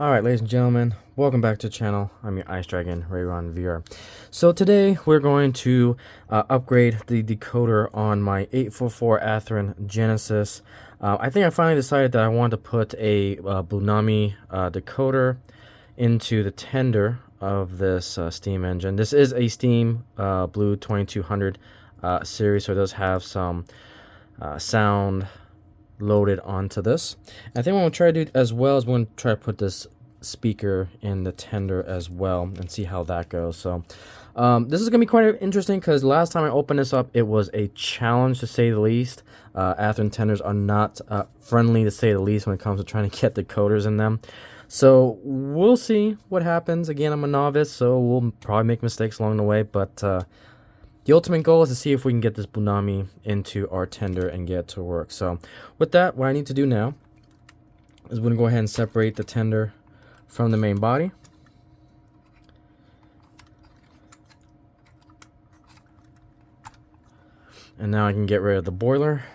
Alright, ladies and gentlemen, welcome back to the channel. I'm your Ice Dragon, RayronVR. So today we're going to upgrade the decoder on my 844 Atherin Genesis. I think I finally decided that I wanted to put a Blunami decoder into the tender of this steam engine. This is a Steam Blue 2200 series, so it does have some sound loaded onto this. I think what we'll try to do as well is we're going to try to put this speaker in the tender as well and see how that goes. So this is going to be quite interesting because last time I opened this up, it was a challenge to say the least. Atherin tenders are not friendly to say the least when it comes to trying to get decoders in them. So we'll see what happens. Again, I'm a novice, so we'll probably make mistakes along the way, but the ultimate goal is to see if we can get this Blunami into our tender and get it to work. So with that, what I need to do now is we're going to go ahead and separate the tender from the main body. And now I can get rid of the boiler.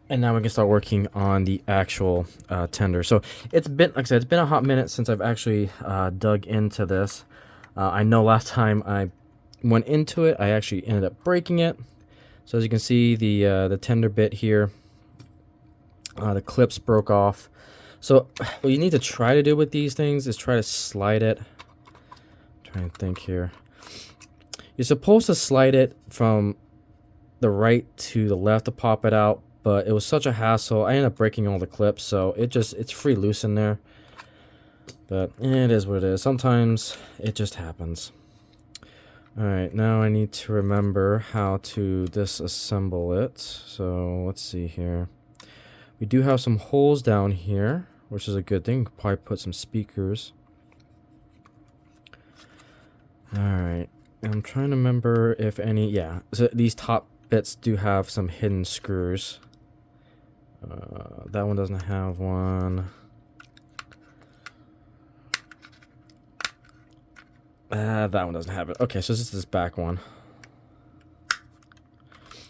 And now we can start working on the actual tender. So it's been, like I said, it's been a hot minute since I've actually dug into this. I know last time I went into it, I actually ended up breaking it. So as you can see, the tender bit here, the clips broke off. So what you need to try to do with these things is try to slide it. I'm trying to think here. You're supposed to slide it from the right to the left to pop it out, but it was such a hassle. I ended up breaking all the clips, so it's free loose in there. But it is what it is. Sometimes it just happens. Alright, now I need to remember how to disassemble it. So let's see here. We do have some holes down here, which is a good thing. Could probably put some speakers. Alright, I'm trying to remember if any, yeah. So these top bits do have some hidden screws. That one doesn't have one. That one doesn't have it. Okay, so this is this back one.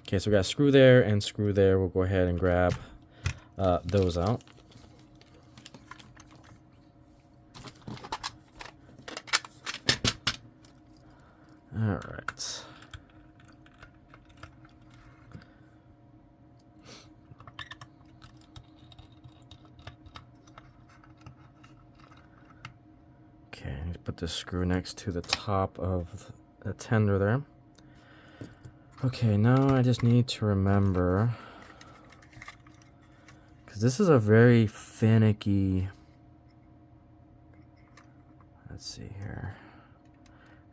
Okay, so we got a screw there and screw there. We'll go ahead and grab those out. All right. Okay, I need to put this screw next to the top of the tender there. Okay, now I just need to remember, because this is a very finicky, let's see here.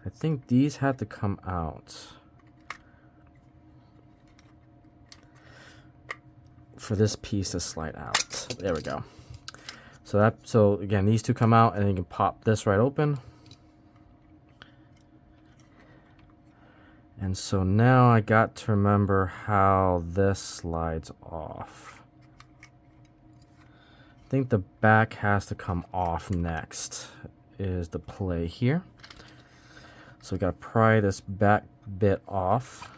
I think these had to come out for this piece to slide out. There we go. So again, these two come out and you can pop this right open. And so now I got to remember how this slides off. I think the back has to come off next is the play here. So we got to pry this back bit off.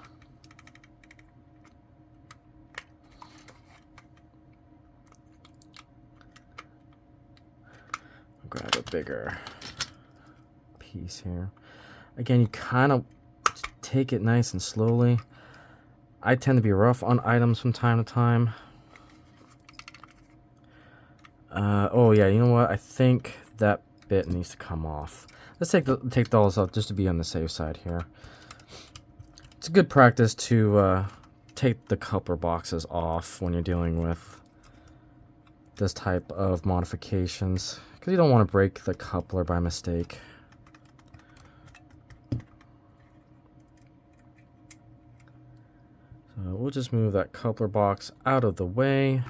Grab a bigger piece here. Again, you kind of take it nice and slowly. I tend to be rough on items from time to time. Oh yeah, you know what? I think that bit needs to come off. Let's take those off just to be on the safe side here. It's a good practice to take the coupler boxes off when you're dealing with this type of modifications, because you don't want to break the coupler by mistake. So we'll just move that coupler box out of the way.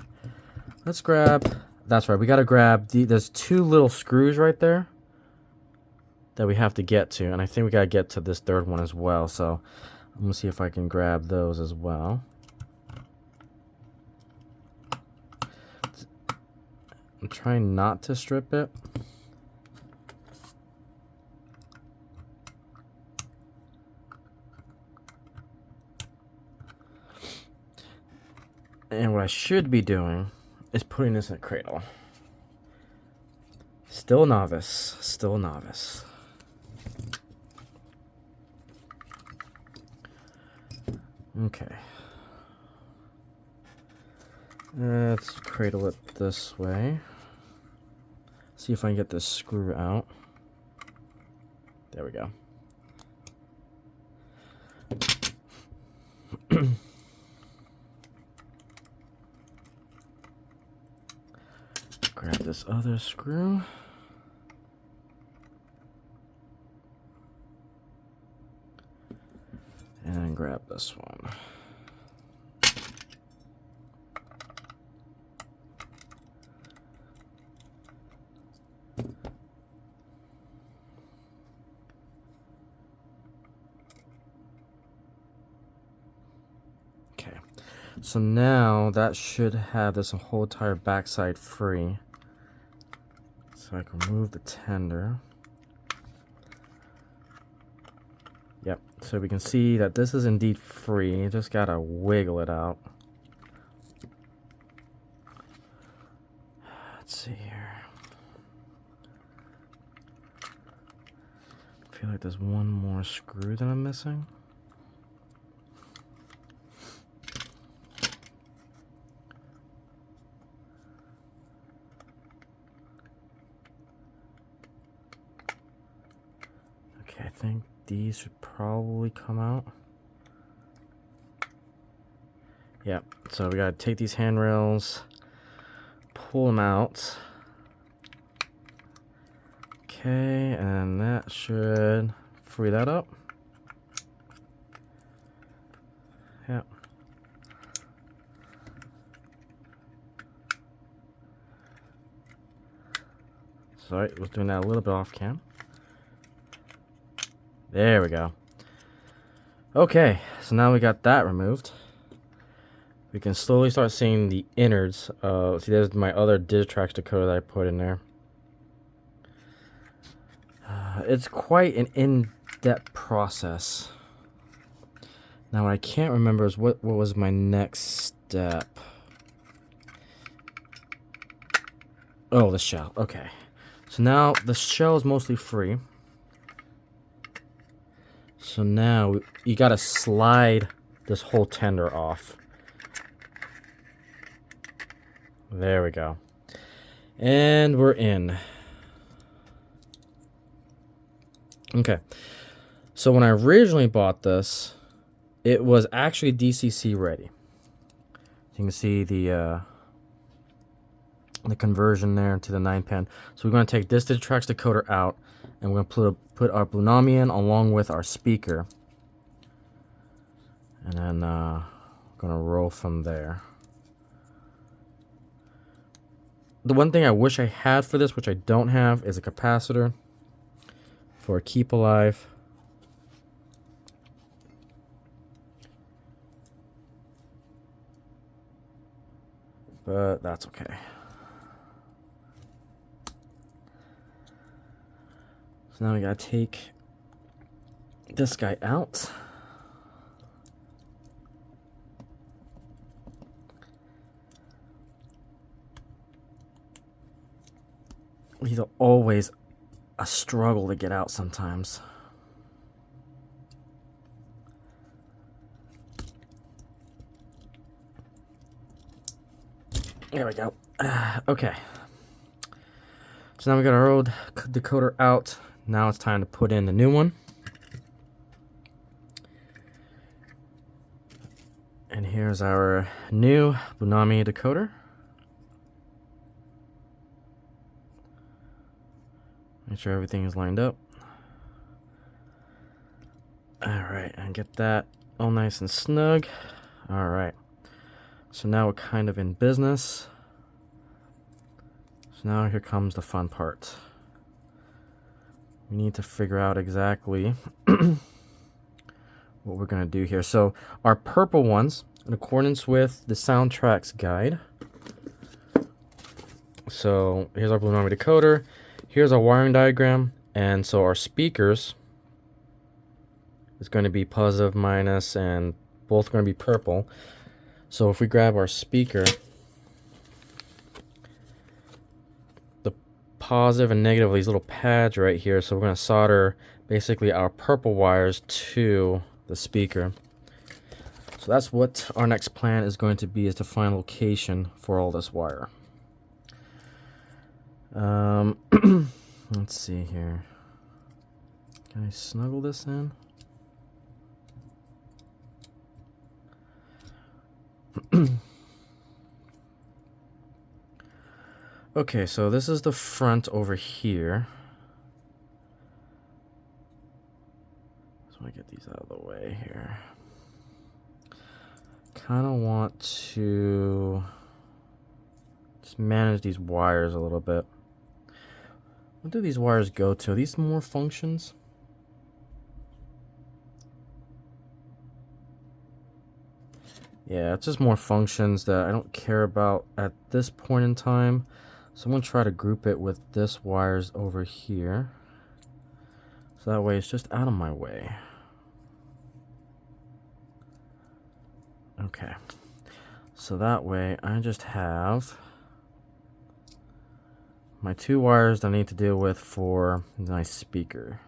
Let's grab, that's right, we got to grab, there's two little screws right there that we have to get to, and I think we got to get to this third one as well, so I'm going to see if I can grab those as well. I'm trying not to strip it. And what I should be doing is putting this in a cradle. Still novice. Still novice. Okay. Let's cradle it this way. See if I can get this screw out. There we go. Grab this other screw. And then grab this one. Okay, so now that should have this whole entire backside free. So I can remove the tender. Yep, so we can see that this is indeed free. You just gotta wiggle it out. Let's see here. I feel like there's one more screw that I'm missing. Okay, I think these should probably come out. Yep, so we gotta take these handrails, pull them out. Okay, and that should free that up. Yep. Sorry, I was doing that a little bit off cam. There we go. Okay, so now we got that removed. We can slowly start seeing the innards. See, there's my other Digitrax decoder that I put in there. It's quite an in-depth process. Now, what I can't remember is what was my next step. Oh, the shell. Okay. So now the shell is mostly free. So now you gotta slide this whole tender off. There we go. And we're in. Okay. So when I originally bought this, it was actually DCC ready. You can see the conversion there to the 9-pin. So we're going to take this Digitrax decoder out, and we're going to put our Blunami in along with our speaker. And then we're going to roll from there. The one thing I wish I had for this, which I don't have, is a capacitor for keep alive. But that's okay. So now we gotta take this guy out. These are always a struggle to get out sometimes. There we go. Okay. So now we got our old decoder out. Now it's time to put in the new one. And here's our new Blunami decoder. Make sure everything is lined up. Alright, and get that all nice and snug. Alright. So now we're kind of in business. So now here comes the fun part. We need to figure out exactly what we're going to do here. So our purple ones, in accordance with the Soundtracks guide. So here's our Blunami decoder. Here's our wiring diagram. And so our speakers is going to be positive, minus, and both going to be purple. So if we grab our speaker, the positive and negative of these little pads right here. So we're going to solder basically our purple wires to the speaker. So that's what our next plan is going to be, is to find location for all this wire. Let's see here. Can I snuggle this in? Okay, so this is the front over here. So I get these out of the way here. Kind of want to just manage these wires a little bit. What do these wires go to? Are these more functions? Yeah, it's just more functions that I don't care about at this point in time. So I'm going to try to group it with this wires over here. So that way it's just out of my way. Okay. So that way I just have my 2 wires that I need to deal with for my speaker.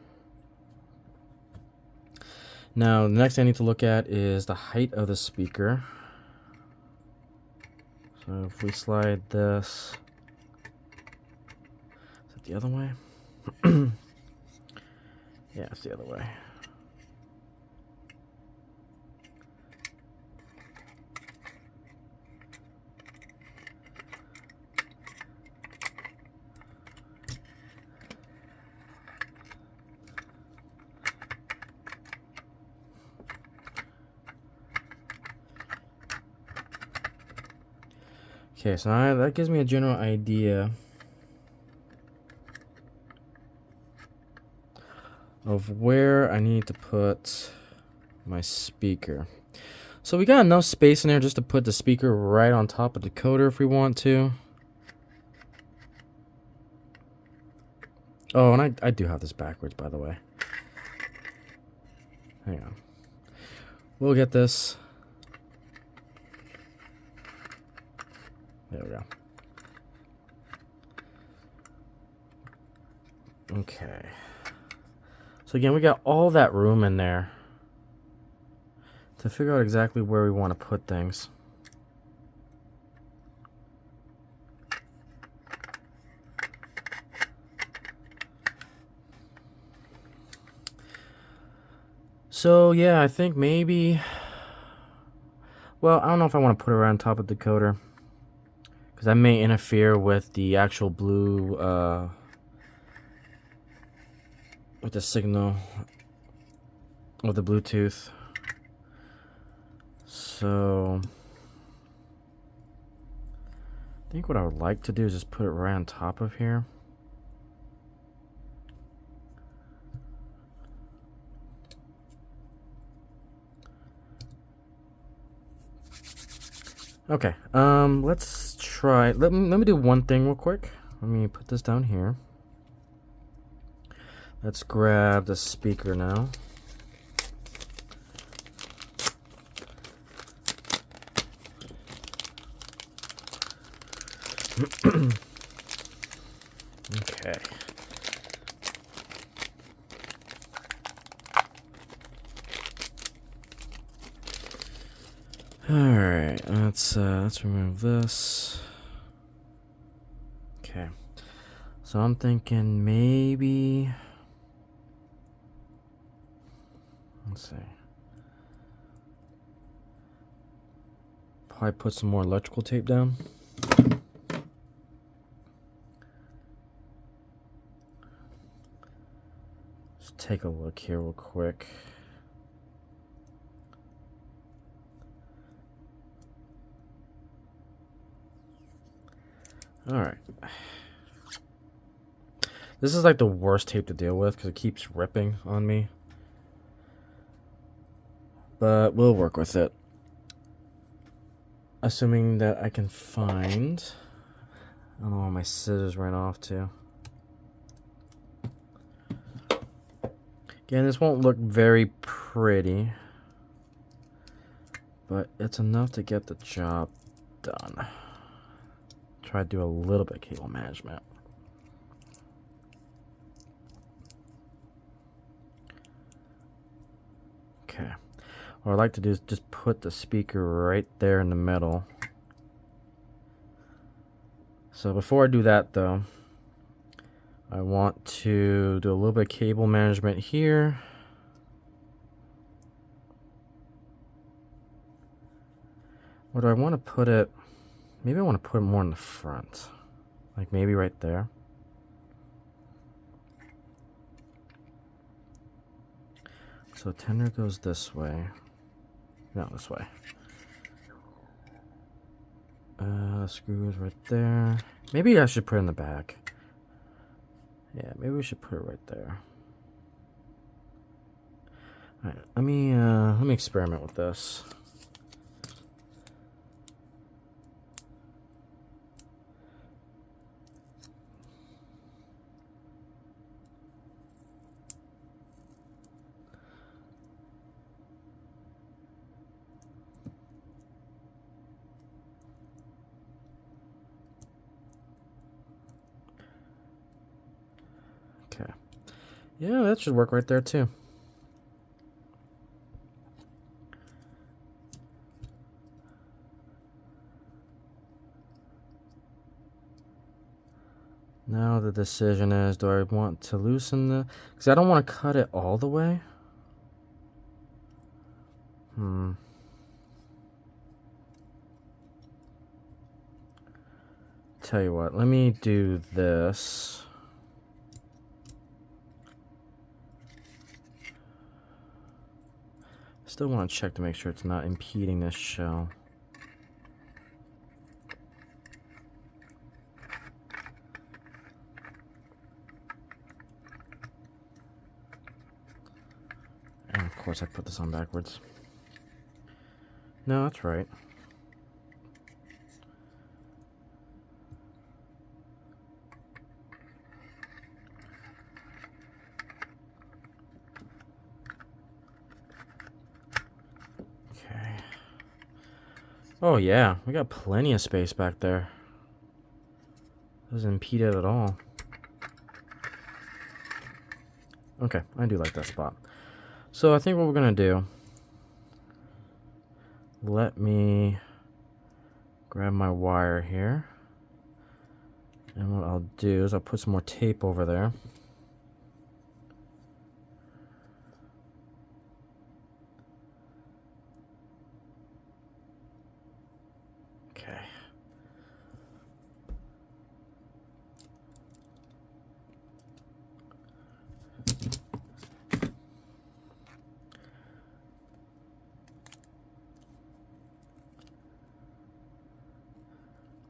Now, the next thing I need to look at is the height of the speaker. So if we slide this, is it the other way? Yeah, it's the other way. Okay, so now that gives me a general idea of where I need to put my speaker. So we got enough space in there just to put the speaker right on top of the decoder if we want to. Oh, and I do have this backwards, by the way. Hang on. We'll get this. There we go. Okay. So again, we got all that room in there to figure out exactly where we want to put things. So yeah, I think maybe, well, I don't know if I want to put it around top of the decoder, because that may interfere with the actual blue, with the signal of the Bluetooth. So I think what I would like to do is just put it right on top of here. Okay, let's try, let me do one thing real quick. Let me put this down here. Let's grab the speaker now. Okay. Alright, let's remove this. Okay. So I'm thinking maybe, let's see. Probably put some more electrical tape down. Just take a look here real quick. Alright. This is like the worst tape to deal with because it keeps ripping on me. But we'll work with it. Assuming that I can find, I don't know where my scissors ran off to. Again, this won't look very pretty, but it's enough to get the job done. Try to do a little bit of cable management. Okay. What I'd like to do is just put the speaker right there in the middle. So before I do that though, I want to do a little bit of cable management here. Where do I want to put it? Maybe I want to put it more in the front. Like maybe right there. So tender goes this way. No, this way. The screw is right there. Maybe I should put it in the back. Yeah, maybe we should put it right there. Alright, let me experiment with this. Okay. Yeah, that should work right there too. Now the decision is, do I want to loosen the... Because I don't want to cut it all the way. Tell you what, let me do this. Still want to check to make sure it's not impeding this shell. And of course I put this on backwards. No, that's right. Okay. Oh yeah, we got plenty of space back there. Doesn't impede it at all. Okay, I do like that spot. So I think what we're gonna do, let me grab my wire here, and what I'll do is I'll put some more tape over there. Okay.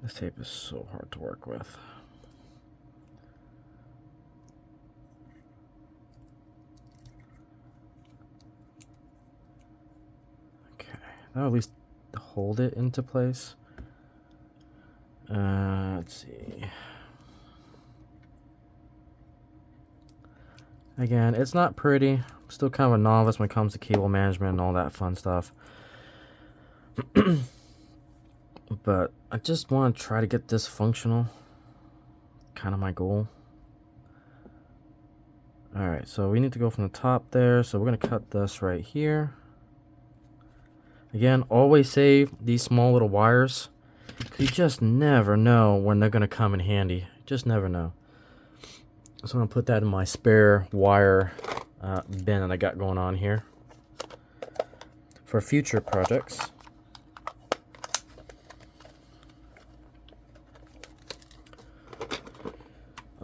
This tape is so hard to work with. Okay, that'll at least hold it into place. Let's see. Again, it's not pretty. I'm still kind of a novice when it comes to cable management and all that fun stuff. But I just want to try to get this functional. Kind of my goal. Alright, so we need to go from the top there. So we're going to cut this right here. Again, always save these small little wires. You just never know when they're going to come in handy. Just never know. So I'm going to put that in my spare wire bin that I got going on here for future projects.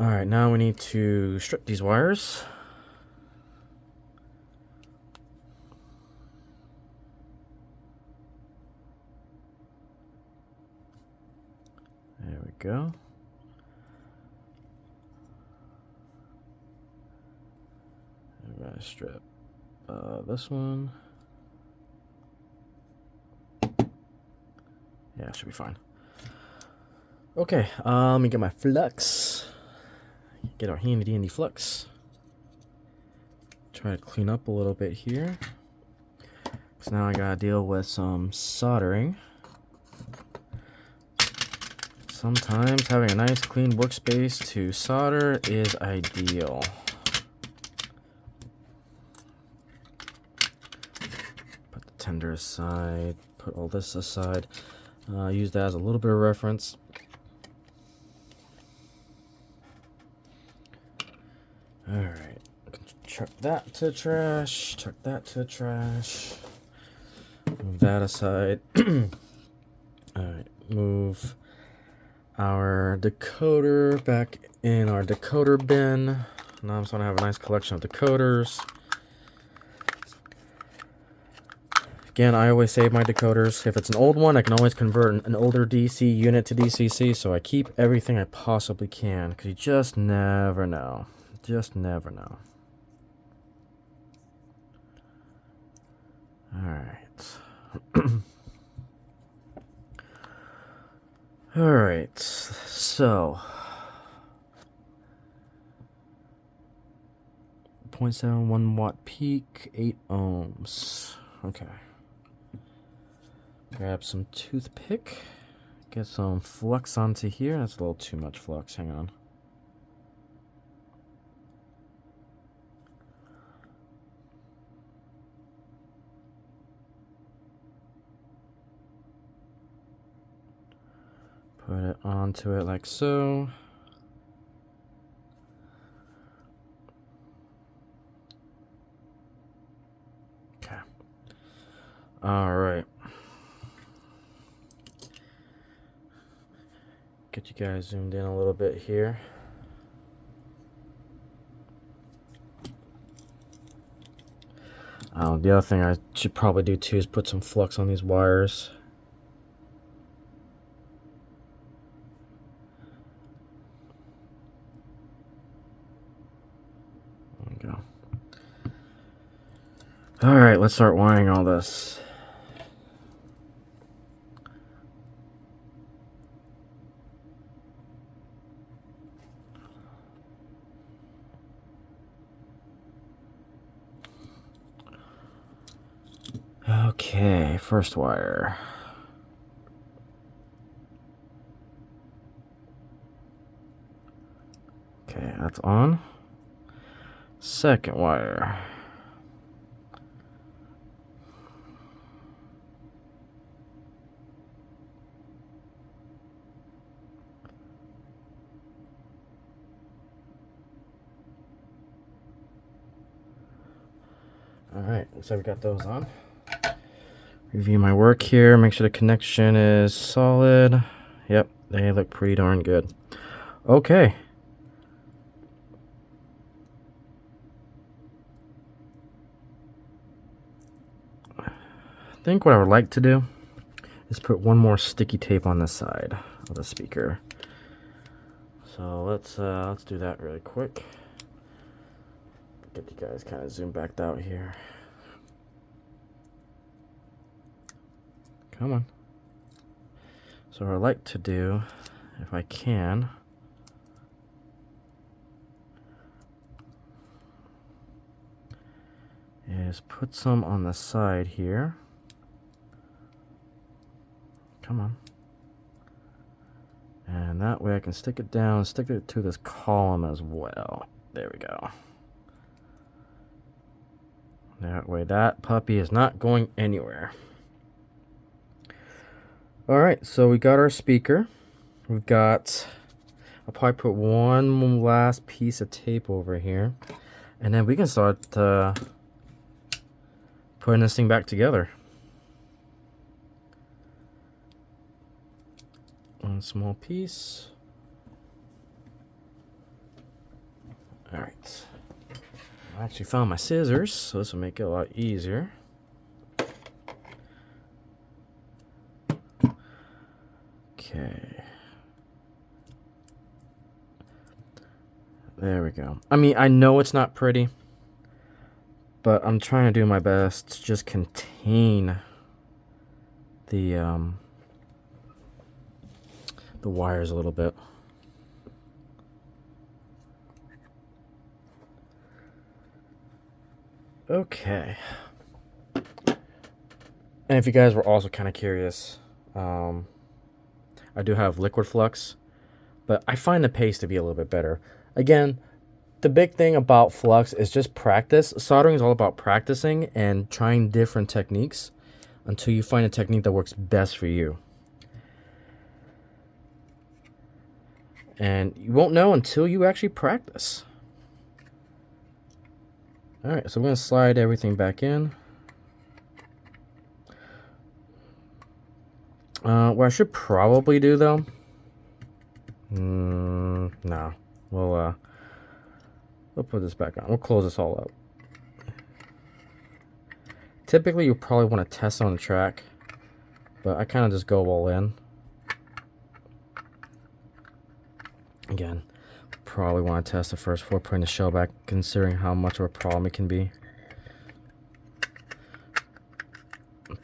Alright, now we need to strip these wires. There we go. I'm going to strip this one. Yeah, it should be fine. Okay, let me get my flux. Get our handy dandy flux. Try to clean up a little bit here. So now I gotta deal with some soldering. Sometimes having a nice clean workspace to solder is ideal. tender aside, put all this aside. Use that as a little bit of reference. Alright, chuck that to trash, chuck that to trash. Move that aside. Alright, move our decoder back in our decoder bin. Now I'm starting to have a nice collection of decoders. Again, I always save my decoders. If it's an old one, I can always convert an older DC unit to DCC, so I keep everything I possibly can, because you just never know. Just never know. Alright. Alright, so 0.71 watt peak, 8 ohms. Okay. Grab some toothpick, get some flux onto here. That's a little too much flux, hang on. Put it onto it like so. Okay. All right. Get you guys zoomed in a little bit here. The other thing I should probably do too is put some flux on these wires. There we go. All right, let's start wiring all this. Okay, first wire. Okay, that's on. Second wire. All right, looks like we got those on. Review my work here, make sure the connection is solid. Yep, they look pretty darn good. Okay. I think what I would like to do is put one more sticky tape on this side of the speaker. So let's do that really quick. Get you guys kind of zoomed back out here. Come on. So what I like to do, if I can, is put some on the side here. Come on. And that way I can stick it down, stick it to this column as well. There we go. That way that puppy is not going anywhere. Alright, so we got our speaker. We've got, I'll probably put one last piece of tape over here. And then we can start putting this thing back together. One small piece. Alright. I actually found my scissors, so this will make it a lot easier. Okay. There we go. I mean, I know it's not pretty, but I'm trying to do my best to just contain the wires a little bit. Okay. And if you guys were also kind of curious, I do have liquid flux, but I find the paste to be a little bit better. Again, the big thing about flux is just practice. Soldering is all about practicing and trying different techniques. until you find a technique that works best for you. And you won't know until you actually practice. Alright, so I'm going to slide everything back in. What I should probably do, though... no. We'll put this back on. We'll close this all up. Typically, you probably want to test on the track, but I kind of just go all in. Again, probably want to test it first before putting the shell back, considering how much of a problem it can be.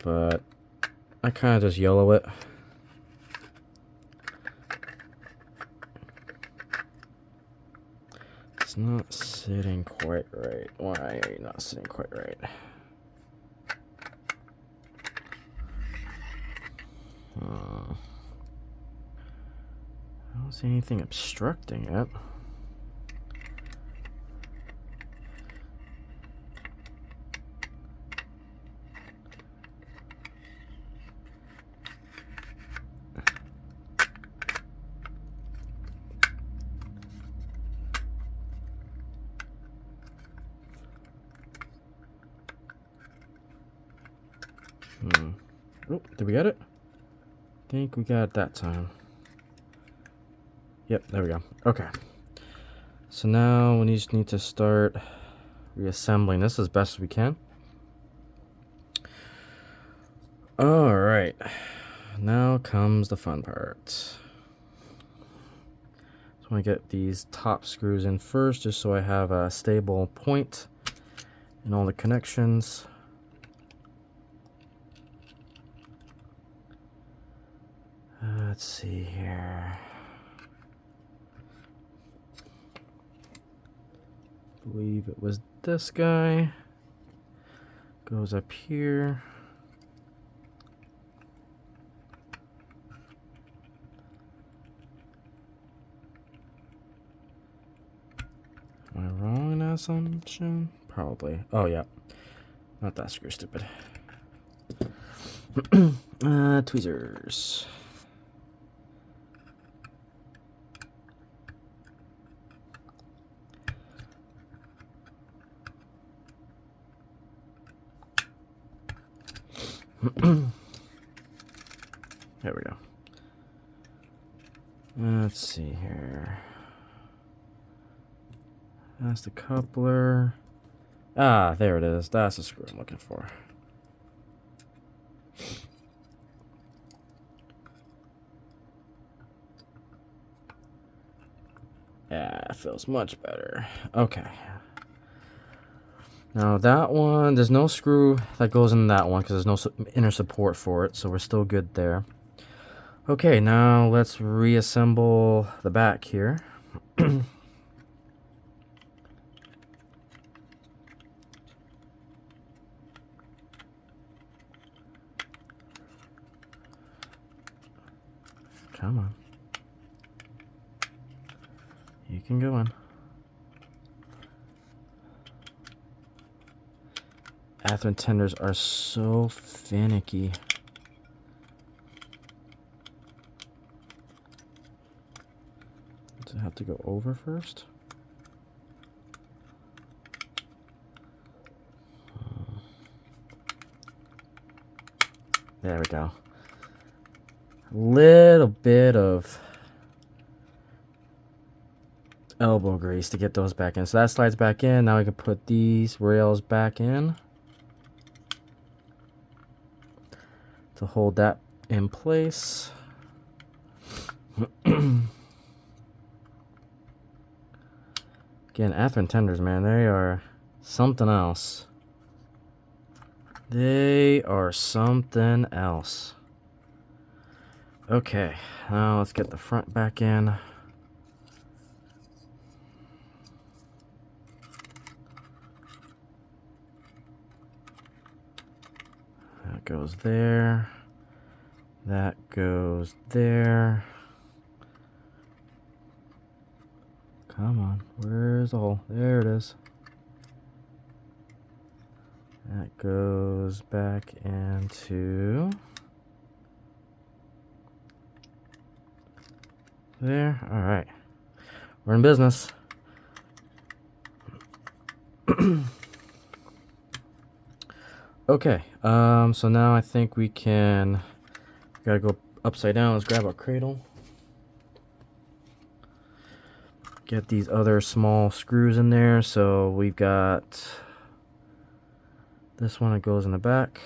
But I kind of just YOLO it. It's not sitting quite right. Why are you not sitting quite right? I don't see anything obstructing it. Oh, did we get it? I think we got it that time. Yep, there we go. Okay. So now we just need to start reassembling this as best as we can. Alright. Now comes the fun part. So I want to get these top screws in first, just so I have a stable point in all the connections. Let's see here. I believe it was this guy. Goes up here. Am I wrong in that assumption? Probably. Oh, yeah. Not that screw, stupid. Tweezers. There we go. Let's see here. That's the coupler. Ah, there it is. That's the screw I'm looking for. Yeah, it feels much better. Okay. Now that one, there's no screw that goes in that one because there's no inner support for it, so we're still good there. Okay, now let's reassemble the back here. Come on. You can go in. Atherin tenders are so finicky. Does it have to go over first? There we go. A little bit of elbow grease to get those back in. So that slides back in. Now we can put these rails back in to hold that in place. Again, Atherin tenders, man, they are something else. They are something else. Okay, now let's get the front back in. That goes there. That goes there. Come on, where's the hole? There it is. That goes back into there. All right, we're in business. Okay, so now I think we gotta go upside down. Let's grab our cradle. Get these other small screws in there. So we've got this one that goes in the back.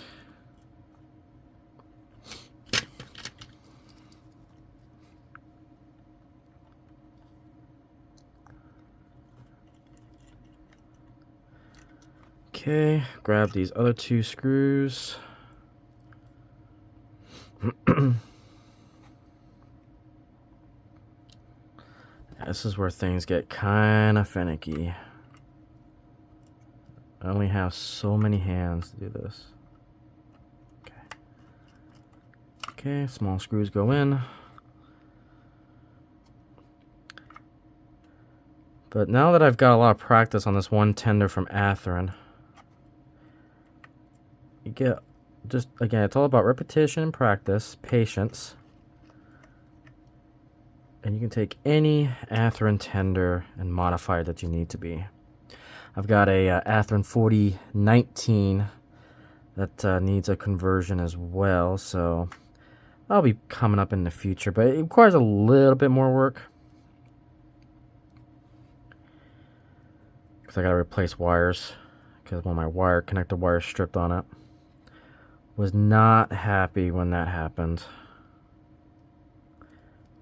Okay, grab these other two screws. This is where things get kind of finicky. I only have so many hands to do this. Okay, small screws go in. But now that I've got a lot of practice on this one tender from Atheron, you get just, again, it's all about repetition and practice, patience. And you can take any Atheron tender and modify it that you need to be. I've got a Atheron 4019 that needs a conversion as well, so that'll be coming up in the future, but it requires a little bit more work because I gotta replace wires because one of my connector wires stripped on it. Was not happy when that happened.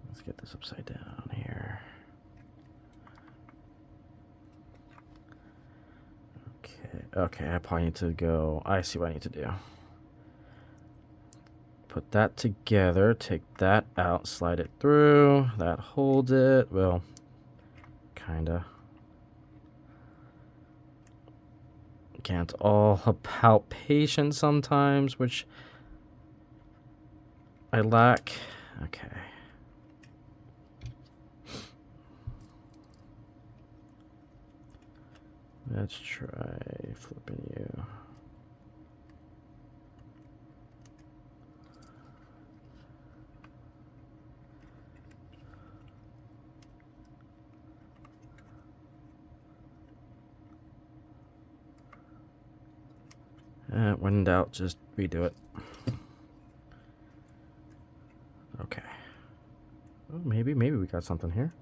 Let's get this upside down here. Okay, I probably need to go. I see what I need to do. Put that together, take that out, slide it through. That holds it. Well, kinda. Again, it's all about patience sometimes, which I lack. Okay. Let's try flipping you. When in doubt, just redo it. Okay. Oh, maybe we got something here.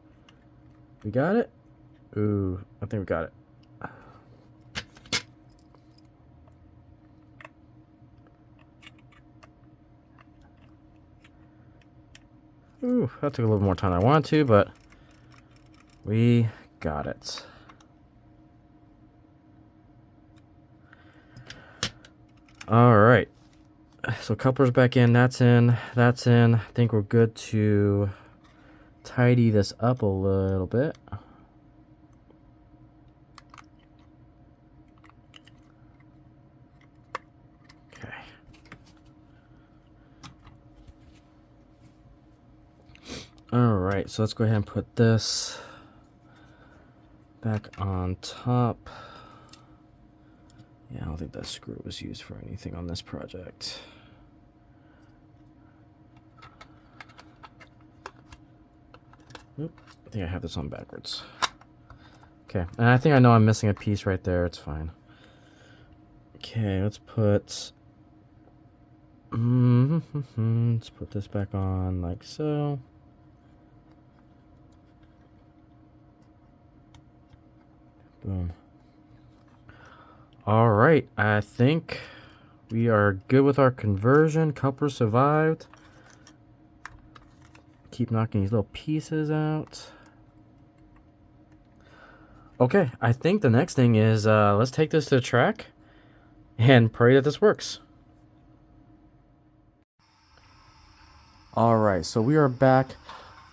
We got it? Ooh, I think we got it. Ooh, that took a little more time than I wanted to, but we got it. All right. So coupler's back in, that's in, that's in. I think we're good to tidy this up a little bit. Okay. All right, so let's go ahead and put this back on top. Yeah, I don't think that screw was used for anything on this project. Oop, I think I have this on backwards. Okay, and I think I know I'm missing a piece right there. It's fine. Okay, let's put... let's put this back on like so. Boom. All right, I think we are good with our conversion. Coupler survived. Keep knocking these little pieces out. Okay, I think the next thing is let's take this to the track and pray that this works. All right, so we are back.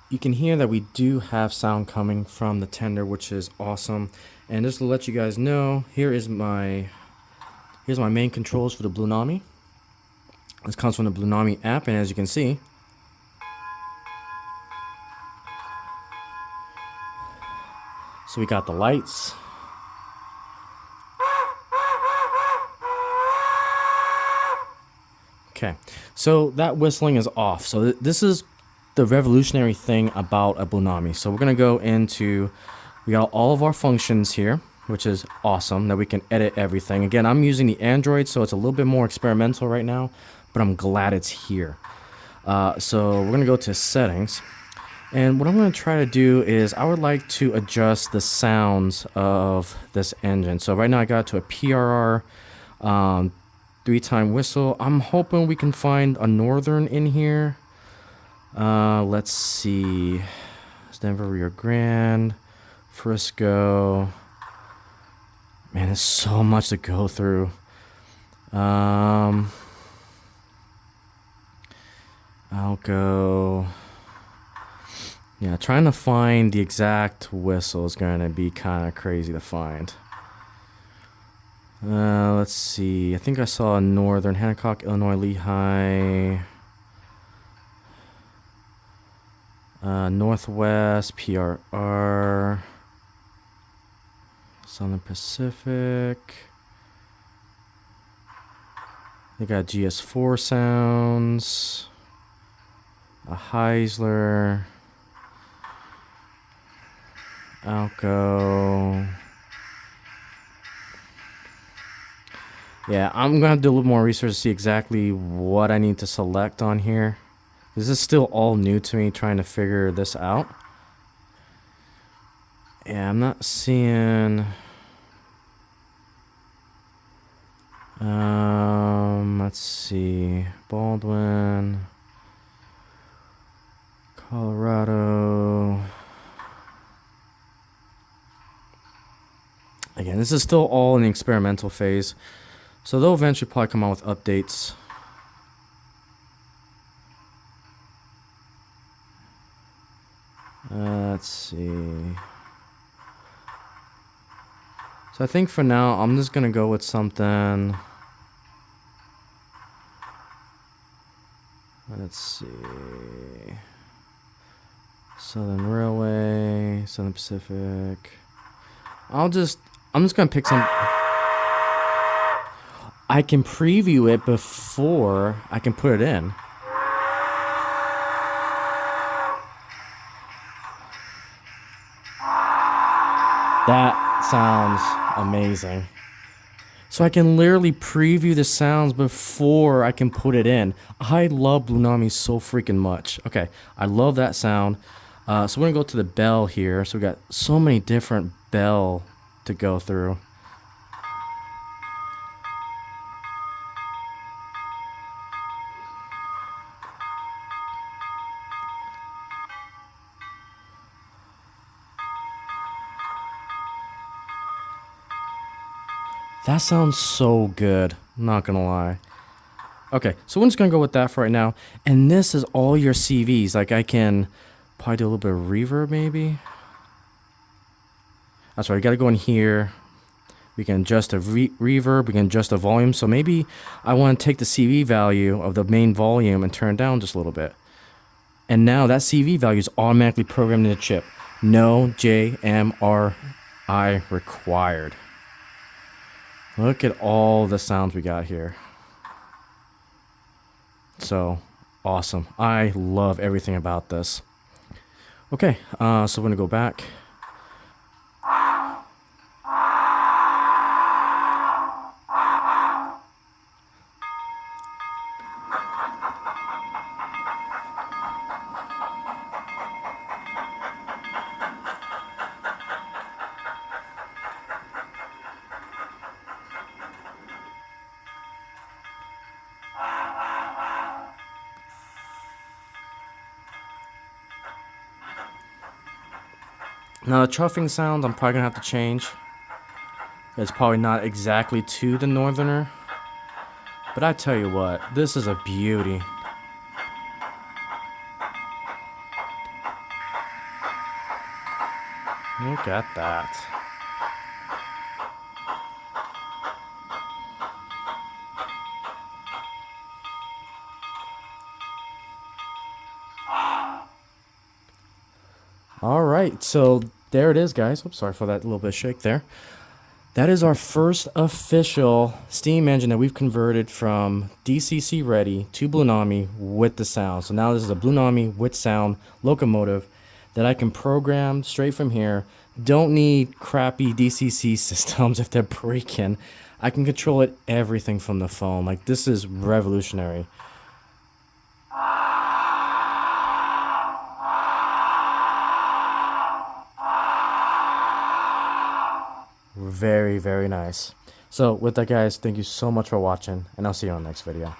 You can hear that we do have sound coming from the tender, which is awesome. And just to let you guys know, here's my main controls for the Blunami. This comes from the Blunami app, and as you can see, so we got the lights. Okay, so that whistling is off. So this is the revolutionary thing about a Blunami. So we're gonna go into, we got all of our functions here, which is awesome that we can edit everything. Again, I'm using the Android, so it's a little bit more experimental right now, but I'm glad it's here. So we're gonna go to settings. And what I'm going to try to do is I would like to adjust the sounds of this engine. So right now I got it to a PRR 3-time whistle. I'm hoping we can find a northern in here. Let's see. Denver, Rio Grande, Frisco. Man, there's so much to go through. I'll go... Yeah, trying to find the exact whistle is going to be kind of crazy to find. Let's see. I think I saw a northern Hancock, Illinois, Lehigh. Northwest, PRR. Southern Pacific. They got GS4 sounds. A Heisler. Alco. Yeah, I'm gonna do a little more research to see exactly what I need to select on here. This is still all new to me, trying to figure this out. Yeah, I'm not seeing... let's see. Baldwin. Colorado. Again, this is still all in the experimental phase, so they'll eventually probably come out with updates. Let's see. So I think for now, I'm just gonna go with something. Let's see. Southern Railway, Southern Pacific. I'm just gonna pick some. I can preview it before I can put it in. That sounds amazing. So I can literally preview the sounds before I can put it in. I love Blunami so freaking much. Okay, I love that sound. So we're gonna go to the bell here. So we got so many different bell to go through. That sounds so good, I'm not gonna lie. Okay, so we're just gonna go with that for right now. And this is all your CVs. Like I can probably do a little bit of reverb maybe. That's right, you gotta go in here. We can adjust the reverb, we can adjust the volume. So maybe I wanna take the CV value of the main volume and turn it down just a little bit. And now that CV value is automatically programmed in the chip. No JMRI required. Look at all the sounds we got here. So awesome. I love everything about this. Okay, so we're gonna go back. Now the chuffing sound I'm probably gonna have to change. It's probably not exactly to the northerner. But I tell you what, this is a beauty. Look at that. All right, so there it is, guys. Oops, sorry for that little bit of shake there. That is our first official steam engine that we've converted from DCC ready to Blunami with the sound. So now this is a Blunami with sound locomotive that I can program straight from here. Don't need crappy DCC systems if they're breaking. I can control it everything from the phone. Like, this is revolutionary. Very, very nice. So with that, guys, thank you so much for watching, and I'll see you on the next video.